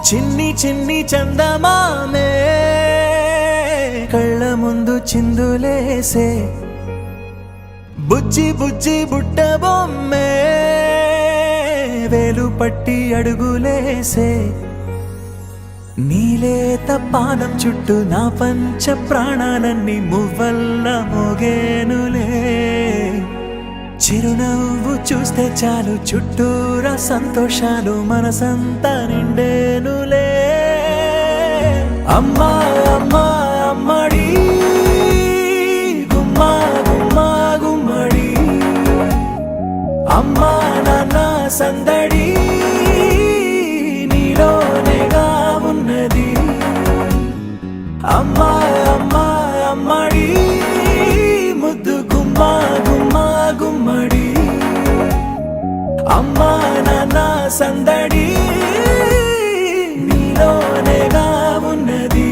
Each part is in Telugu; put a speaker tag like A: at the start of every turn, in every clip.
A: చిన్ని చిన్ని చందమామే కళ్ళ ముందు చిందులేసే బుజ్జి బుజ్జి బుట్ట బొమ్మే వేలు పట్టి అడుగులేసే నీలేత పాదం చుట్టూ నా పంచ ప్రాణాలన్నీ మువ్వల్ల మోగేనులే చిరునవ్వు చూస్తే చాలు చుట్టూరా సంతోషాలు మనసంతా నిండేనులే అమ్మా అమ్మా అమ్మడి గుమ్మా గుమ్మా గుమ్మడి అమ్మా నాన్న సందడి నీలోనేగా ఉన్నది అమ్మా అమ్మా అమ్మడి ముద్దు గుమ్మా గుమ్మా గుమ్మడి అమ్మా నాన్న సందడి నీలోనేగా ఉన్నది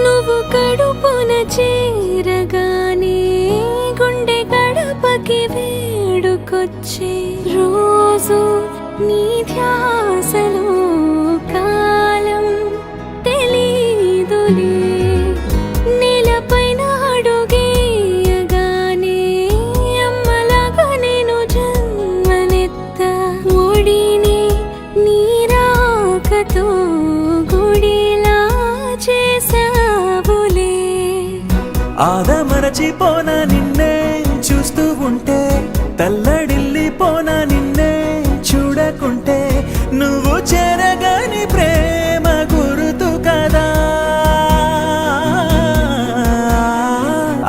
B: నువ్వు కడుపున చేరగానే గుండె గడపకి వేడుకొచ్చే రోజు నీ ధ్యాసలో కాలం తెలీదులే నేలపైన అడుగేయగానే అమ్మలాగా నేను జన్మనెత్త ఒడిని నీ రాకతో గుడిలా చేసావులే
A: ఆదమరచిపోన నిన్నే చూస్తూ ఉంటే తల్లడిల్లిపోన నిన్నే చూడకుంటే నువ్వు చెరగని ప్రేమ గురుతు కదా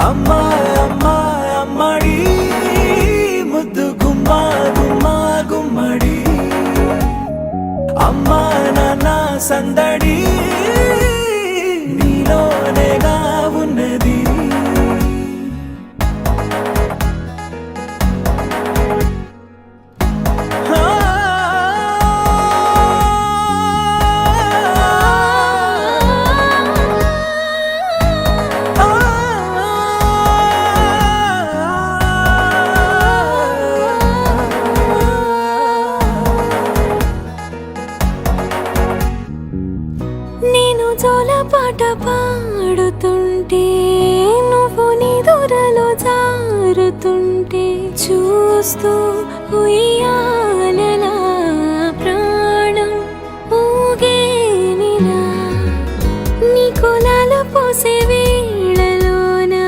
A: అమ్మా అమ్మా అమ్మడి ముద్దు గుమ్మా గుమ్మా గుమ్మడి అమ్మా నాన్న సందడి నీలోనేగా ఉన్నది
B: నేను జోలపాట పాడుతుంటే నువ్వు నీ దూరలో జారుతుంటే చూస్తూ ఉయ్యాలలా ప్రాణం ఊగేనిలా నీ కులాల పోసే వేళలోనా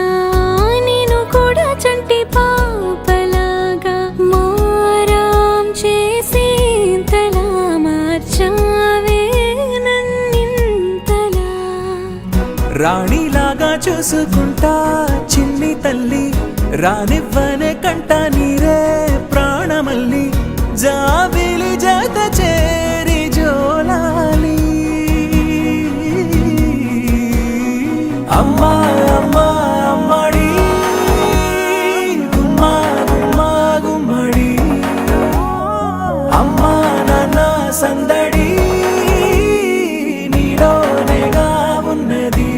B: నేను కూడా చంటి పాపలాగా మారాం చేసేంతలా మార్చావే
A: రాణిలాగా చూసుకుంటా చిన్ని తల్లి రానివ్వనే కంట నీరే ప్రాణమల్లి జాబిలి జత చేరి జోలాలి అమ్మా అమ్మా అమ్మడి గుమ్మా గుమ్మా గుమ్మడి అమ్మా నాన్న సందడి నీలోనేగా ఉన్నది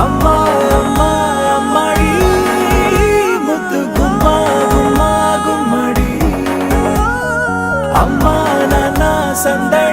A: అమ్మా అమ్మా అమ్మడి ముద్దు గుమ్మా గుమ్మా గుమ్మడి అమ్మా నాన్న సందడి